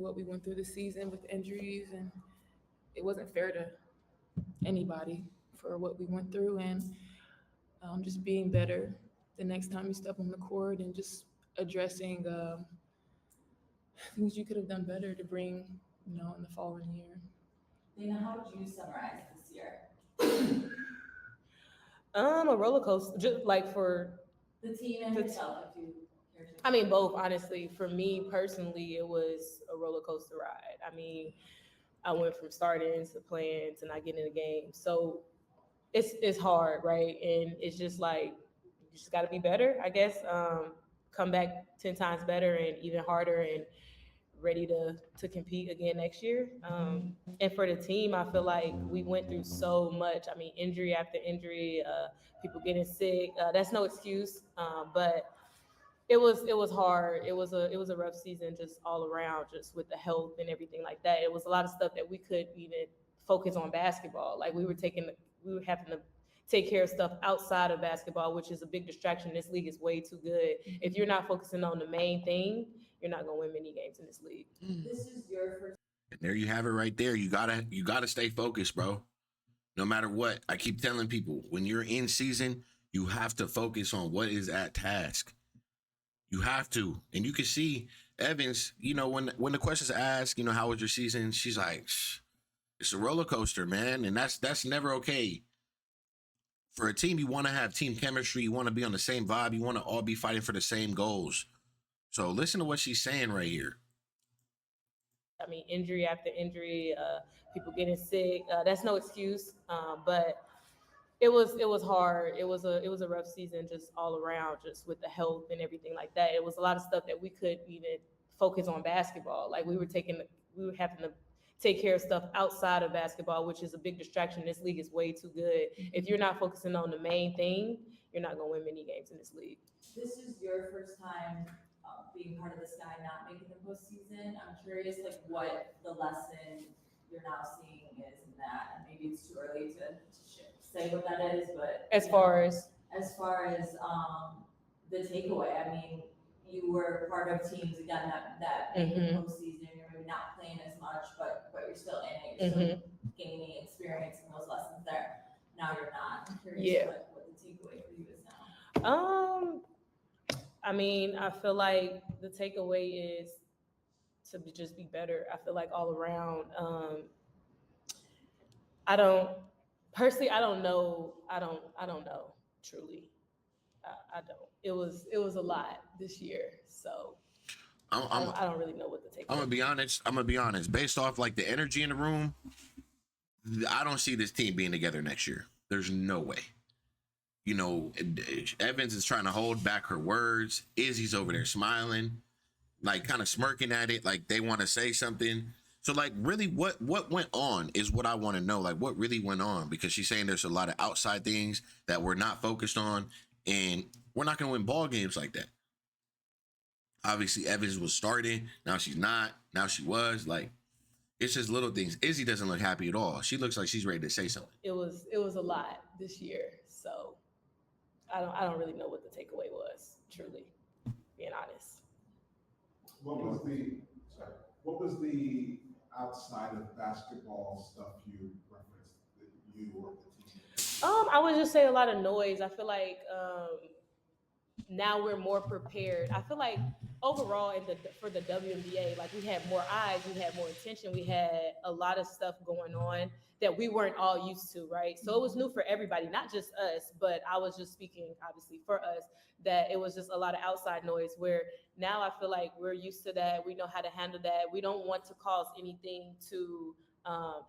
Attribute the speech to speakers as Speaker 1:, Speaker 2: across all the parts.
Speaker 1: what we went through this season with injuries, and it wasn't fair to anybody for what we went through, and just being better the next time you step on the court and just addressing things you could have done better to bring, in the following year.
Speaker 2: Dana, how would you summarize this year?
Speaker 3: A roller coaster, just like for
Speaker 2: the team and yourself, if you care to.
Speaker 3: I mean, both, honestly. For me personally, it was a roller coaster ride. I mean, I went from starting to playing to not getting in the game. So it's hard, right? And it's just like, you just got to be better, I guess. Come back 10 times better and even harder and ready to compete again next year. And for the team, I feel like we went through so much. I mean, injury after injury, people getting sick. That's no excuse, but it was hard. It was a rough season just all around, just with the health and everything like that. It was a lot of stuff that we couldn't even focus on basketball. Like we were having to take care of stuff outside of basketball, which is a big distraction. This league is way too good. If you're not focusing on the main thing, you're not gonna win many games in this league.
Speaker 2: This is your first.
Speaker 4: And there you have it right there. You gotta stay focused, bro. No matter what. I keep telling people, when you're in season, you have to focus on what is at task. You have to. And you can see Evans, when the question's asked, how was your season? She's like, it's a roller coaster, man. And that's never okay. For a team, you want to have team chemistry. You want to be on the same vibe. You want to all be fighting for the same goals. So listen to what she's saying right here.
Speaker 3: I mean, injury after injury, people getting sick. That's no excuse, but it was hard. It was a rough season just all around, just with the health and everything like that. It was a lot of stuff that we couldn't even focus on basketball. Like we were having to take care of stuff outside of basketball, which is a big distraction. This league is way too good. If you're not focusing on the main thing, you're not gonna win many games in this league.
Speaker 2: This is your first time being part of the Sky, not making the postseason. I'm curious, like, what the lesson you're now seeing is in that, and maybe it's too early to say what that is, but
Speaker 3: as far as
Speaker 2: the takeaway, I mean, you were part of teams again that made the postseason. You're maybe not playing as much, but you're still in it. You're still gaining experience and those lessons there. Now you're not. I'm curious what the takeaway for you is now.
Speaker 3: I mean, I feel like the takeaway is to just be better. I feel like all around. I don't know. I don't know. Truly, I don't. It was a lot this year, so I don't really know what the takeaway.
Speaker 4: I'm gonna be honest. Based off like the energy in the room, I don't see this team being together next year. There's no way. Evans is trying to hold back her words. Izzy's over there smiling, like kind of smirking at it, like they want to say something. So like really what went on is what I want to know, like what really went on, because she's saying there's a lot of outside things that we're not focused on, and we're not going to win ball games like that. Obviously Evans was starting, now she's not, now she was, like it's just little things. Izzy doesn't look happy at all. She looks like she's ready to say something.
Speaker 3: It was a lot this year, so I don't really know what the takeaway was, truly, being honest.
Speaker 5: What was the outside of basketball stuff you referenced that you or the team?
Speaker 3: I would just say a lot of noise. I feel like now we're more prepared. I feel like overall for the WNBA, like we had more eyes, we had more attention, we had a lot of stuff going on that we weren't all used to, right? So it was new for everybody, not just us, but I was just speaking obviously for us, that it was just a lot of outside noise, where now I feel like we're used to that. We know how to handle that. We don't want to cause anything to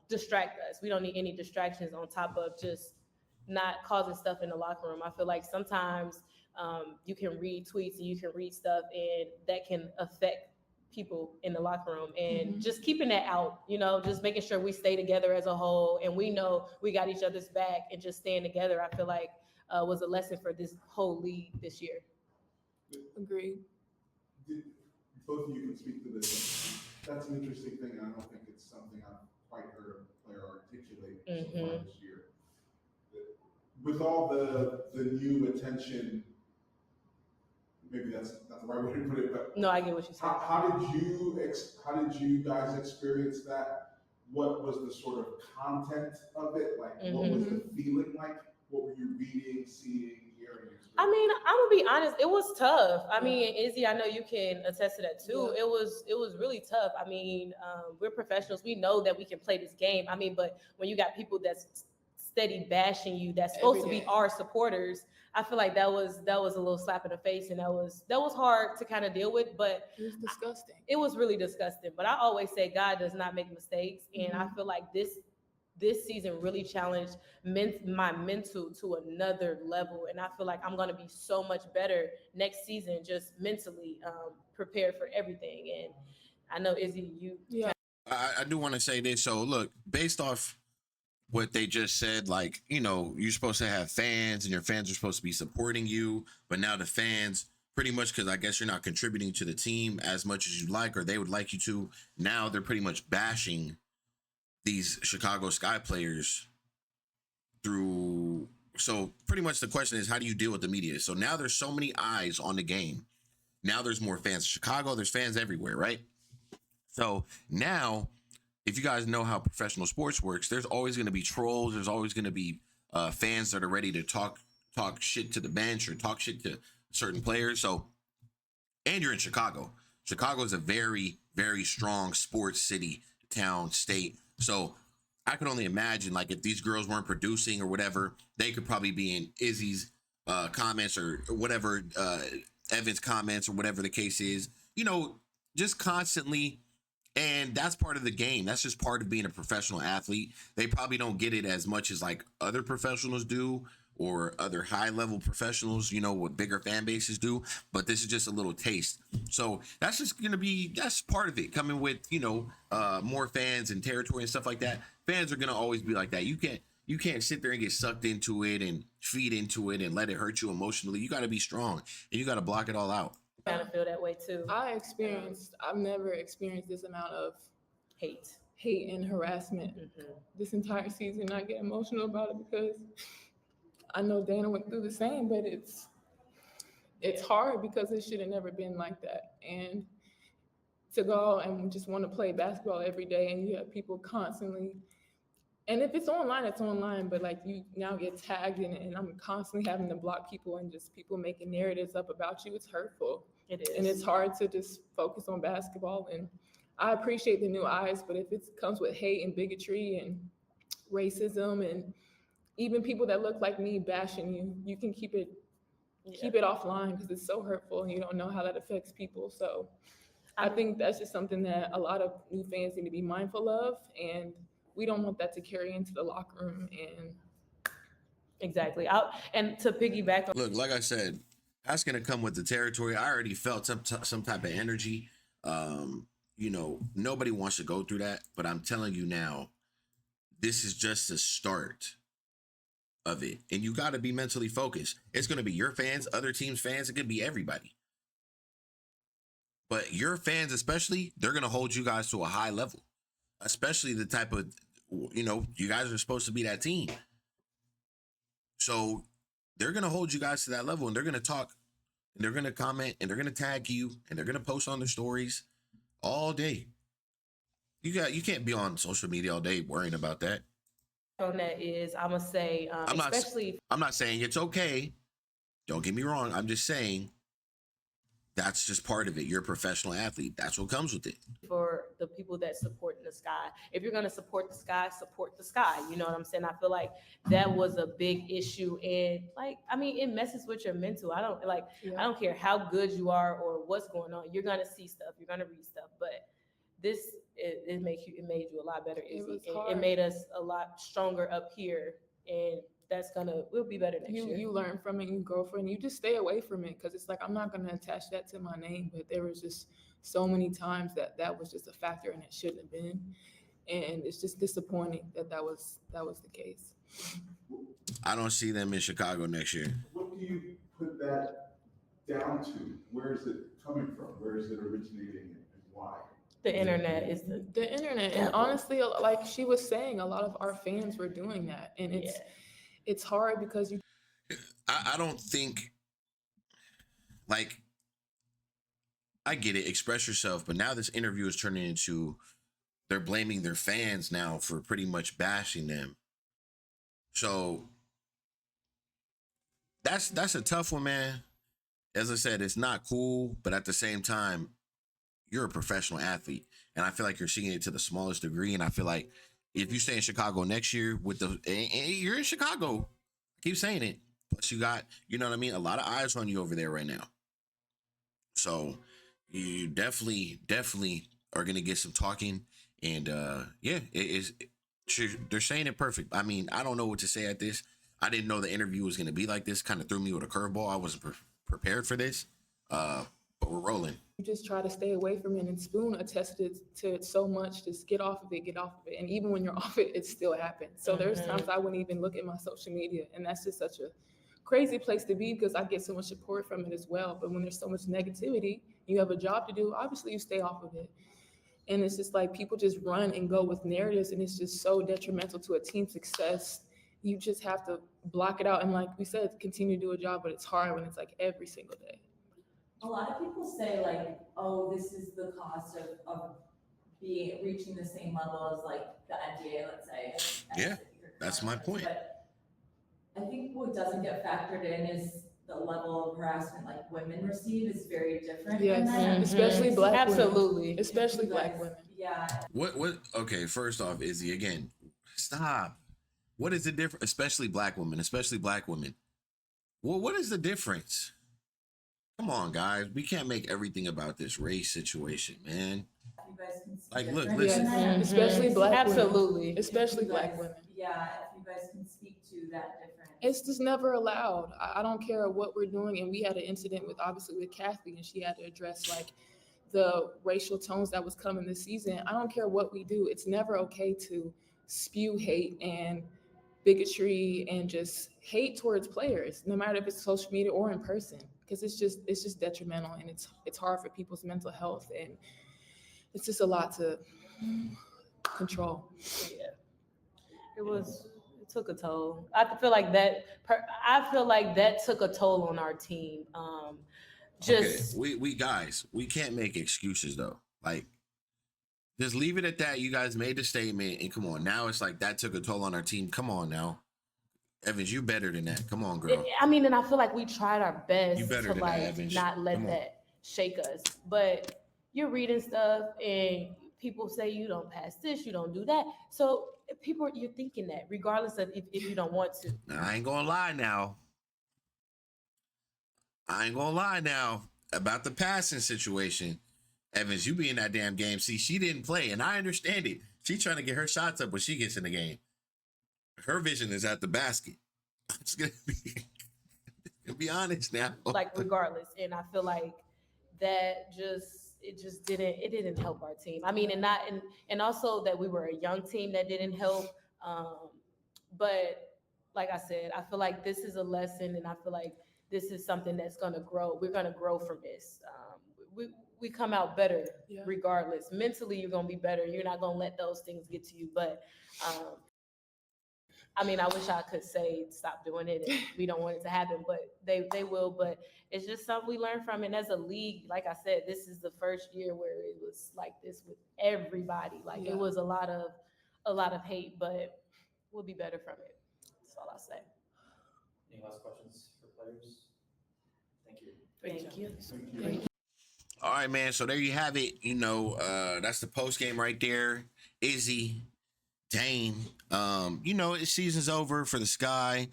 Speaker 3: distract us. We don't need any distractions on top of just not causing stuff in the locker room. I feel like sometimes you can read tweets and you can read stuff, and that can affect people in the locker room, and just keeping that out, just making sure we stay together as a whole, and we know we got each other's back, and just staying together, I feel like was a lesson for this whole league this year.
Speaker 1: Agreed.
Speaker 5: Both of you can speak to this. That's an interesting thing, and I don't think it's something I've quite heard a player articulate so far this year. With all the new attention, maybe that's not the right way to put it, but
Speaker 3: No, I get what you're saying.
Speaker 5: how did you guys experience that? What was the sort of content of it? Like, what was the feeling like? What were you reading, seeing, hearing?
Speaker 3: I mean, I'm gonna be honest. It was tough. I mean, Izzy, I know you can attest to that too.
Speaker 1: Yeah.
Speaker 3: It was really tough. I mean, we're professionals. We know that we can play this game. I mean, but when you got people that's steady bashing you, that's supposed to be our supporters, I feel like that was a little slap in the face, and that was hard to kind of deal with. But
Speaker 1: It was disgusting.
Speaker 3: it was really disgusting. But I always say God does not make mistakes, and I feel like this season really challenged my mental to another level, and I feel like I'm going to be so much better next season, just mentally prepared for everything. And I know, Izzy, you
Speaker 4: I do want to say this. So look, based off what they just said, like, you know, you're supposed to have fans and your fans are supposed to be supporting you, but now the fans, pretty much because I guess you're not contributing to the team as much as you'd like, or they would like you to, now they're pretty much bashing these Chicago Sky players through. So pretty much the question is, how do you deal with the media? So now there's so many eyes on the game. Now there's more fans in Chicago. There's fans everywhere, right? So now, if you guys know how professional sports works, there's always going to be trolls. There's always going to be fans that are ready to talk shit to the bench or talk shit to certain players. So, and you're in Chicago. Chicago is a very, very strong sports city, town, state. So I could only imagine, like, if these girls weren't producing or whatever, they could probably be in Izzy's comments or whatever, Evan's comments or whatever the case is, you know, just constantly. And that's part of the game. That's just part of being a professional athlete. They probably don't get it as much as like other professionals do, or other high level professionals, you know, what bigger fan bases do. But this is just a little taste. So that's just going to be, that's part of it, coming with, you know, more fans and territory and stuff like that. Fans are going to always be like that. You can't sit there and get sucked into it and feed into it and let it hurt you emotionally. You got to be strong and you got to block it all out.
Speaker 3: kind of feel that way too.
Speaker 1: I've never experienced this amount of
Speaker 3: Hate.
Speaker 1: and harassment this entire season. I get emotional about it because I know Dana went through the same, but it's hard because it should have never been like that. And to go and just want to play basketball every day, and you have people constantly, and if it's online, it's online, but like you now get tagged in it, and I'm constantly having to block people and just people making narratives up about you. It's hurtful.
Speaker 3: It is.
Speaker 1: And it's hard to just focus on basketball. And I appreciate the new eyes, but if it comes with hate and bigotry and racism and even people that look like me bashing you, you can keep it offline because it's so hurtful and you don't know how that affects people. So I think that's just something that a lot of new fans need to be mindful of, and we don't want that to carry into the locker room. And
Speaker 3: exactly. And to piggyback on,
Speaker 4: look, like I said, that's gonna come with the territory. I already felt some type of energy. You know, nobody wants to go through that, but I'm telling you now, this is just the start of it, and you got to be mentally focused. It's going to be your fans, other teams' fans. It could be everybody, but your fans, especially, they're going to hold you guys to a high level, especially the type of, you know, you guys are supposed to be that team. So they're going to hold you guys to that level, and they're going to talk, and they're going to comment, and they're going to tag you, and they're going to post on their stories all day. You can't be on social media all day worrying about that.
Speaker 3: on that is, I'm gonna say,
Speaker 4: I'm not saying it's okay. Don't get me wrong. I'm just saying that's just part of it. You're a professional athlete. That's what comes with it.
Speaker 3: for the people that support the Sky. If you're going to support the Sky, support the Sky. You know what I'm saying? I feel like that was a big issue. And like, I mean, it messes with your mental. I don't care how good you are or what's going on. You're going to see stuff. You're going to read stuff. But this, it made you a lot better. It made us a lot stronger up here. And we'll be better next year.
Speaker 1: You learn from it, you grow from it, you just stay away from it, because it's like, I'm not going to attach that to my name, but there was just so many times that was just a factor and it shouldn't have been, and it's just disappointing that was the case.
Speaker 4: I don't see them in Chicago next year.
Speaker 5: What do you put that down to? Where is it coming from? Where is it originating and why?
Speaker 3: The internet is
Speaker 1: the internet, and honestly, like she was saying, a lot of our fans were doing that, and it's hard because
Speaker 4: I don't think, like, I get it, express yourself, but now this interview is turning into they're blaming their fans now for pretty much bashing them. So that's a tough one, man. As I said, it's not cool, but at the same time, you're a professional athlete, and I feel like you're seeing it to the smallest degree. And I feel like if you stay in Chicago next year with and you're in Chicago, I keep saying it. Plus, you got, you know what I mean, a lot of eyes on you over there right now. So you definitely are gonna get some talking, and yeah, it is. They're saying it perfect. I mean, I don't know what to say at this. I didn't know the interview was gonna be like this. Kind of threw me with a curveball. I wasn't prepared for this, but we're rolling.
Speaker 1: You just try to stay away from it, and Spoon attested to it so much. Just get off of it, and even when you're off it, it still happens. So there's times I wouldn't even look at my social media, and that's just such a crazy place to be because I get so much support from it as well. But when there's so much negativity, you have a job to do, obviously you stay off of it. And it's just like people just run and go with narratives, and it's just so detrimental to a team's success. You just have to block it out. And like we said, continue to do a job, but it's hard when it's like every single day.
Speaker 2: A lot of people say like, oh, this is the cost of reaching the same level as like the NBA, let's say. as
Speaker 4: Yeah,
Speaker 2: your
Speaker 4: that's my
Speaker 2: current
Speaker 4: point.
Speaker 2: But I think what doesn't get factored in is the level of harassment like women receive is very different.
Speaker 1: Yes,
Speaker 2: than that.
Speaker 1: especially black women.
Speaker 3: Absolutely.
Speaker 1: Especially
Speaker 2: You
Speaker 1: black
Speaker 2: guys-
Speaker 1: women.
Speaker 2: Yeah,
Speaker 4: What? Okay, first off, Izzy, again, stop. What is the difference? Especially black women. Well, what is the difference? Come on, guys. We can't make everything about this race situation, man.
Speaker 2: you guys can speak
Speaker 4: Like, look,
Speaker 2: different
Speaker 4: listen.
Speaker 2: than that.
Speaker 1: Especially black women.
Speaker 3: Absolutely.
Speaker 1: Especially
Speaker 2: You
Speaker 1: black
Speaker 2: guys-
Speaker 1: women.
Speaker 2: Yeah, if you guys can speak to that difference.
Speaker 1: It's just never allowed. I don't care what we're doing. And we had an incident with Kathy, and she had to address like the racial tones that was coming this season. I don't care what we do. It's never okay to spew hate and bigotry and just hate towards players, no matter if it's social media or in person, because it's just detrimental, and it's hard for people's mental health, and it's just a lot to control.
Speaker 3: Yeah. It took a toll. I feel like that took a toll on our team. Just
Speaker 4: Okay, we can't make excuses though. Like, just leave it at that. You guys made the statement, and come on, now it's like that took a toll on our team. Come on now, Evans, you better than that. Come on, girl.
Speaker 3: I mean, and I feel like we tried our best
Speaker 4: You better
Speaker 3: to
Speaker 4: than that,
Speaker 3: like
Speaker 4: Evans.
Speaker 3: not let
Speaker 4: Come on.
Speaker 3: that shake us. But you're reading stuff and people say you don't pass this, you don't do that. So you're thinking that regardless of if you don't want to.
Speaker 4: Now, I ain't gonna lie now about the passing situation. Evans, you be in that damn game. See, she didn't play, and I understand it. She's trying to get her shots up when she gets in the game. Her vision is at the basket. It's gonna be honest now.
Speaker 3: Like regardless. And I feel like that it didn't help our team. I mean, and also that we were a young team that didn't help. But like I said, I feel like this is a lesson, and I feel like this is something that's going to grow. We're going to grow from this. We come out better regardless. Mentally, you're going to be better. You're not going to let those things get to you. But I mean, I wish I could say stop doing it and we don't want it to happen, but they will. But it's just something we learn from. And as a league, like I said, this is the first year where it was like this with everybody. Like it was a lot of hate, but we'll be better from it. That's all I'll say.
Speaker 6: Any last questions for players? Thank you.
Speaker 3: Thank you.
Speaker 1: Thank you.
Speaker 4: All right, man. So there you have it. You know, that's the post game right there. Izzy, Dane. You know, season's over for the Sky.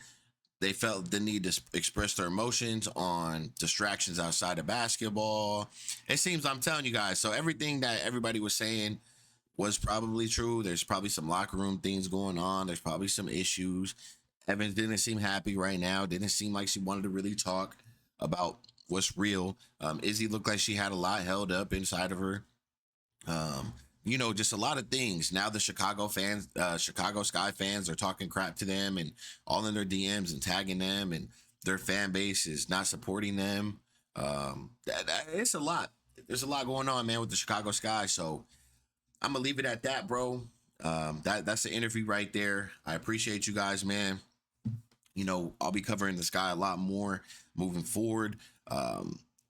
Speaker 4: They felt the need to express their emotions on distractions outside of basketball. It seems, I'm telling you guys, so everything that everybody was saying was probably true. There's probably some locker room things going on. There's probably some issues. Evans didn't seem happy right now. Didn't seem like she wanted to really talk about what's real. Izzy looked like she had a lot held up inside of her. You know, just a lot of things. Now the Chicago Sky fans are talking crap to them and all in their DMs and tagging them, and their fan base is not supporting them. It's a lot. There's a lot going on, man, with the Chicago Sky. So I'm gonna leave it at that, bro. That's the interview right there. I appreciate you guys, man. You know, I'll be covering the Sky a lot more moving forward.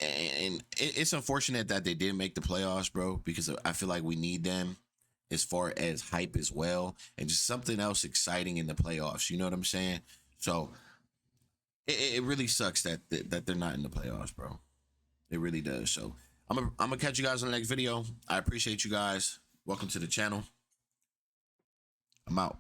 Speaker 4: and it's unfortunate that they didn't make the playoffs, bro, because I feel like we need them as far as hype as well, and just something else exciting in the playoffs. You know what I'm saying? So it really sucks that they're not in the playoffs, bro. It really does. So I'm gonna catch you guys on the next video. I appreciate you guys. Welcome to the channel. I'm out.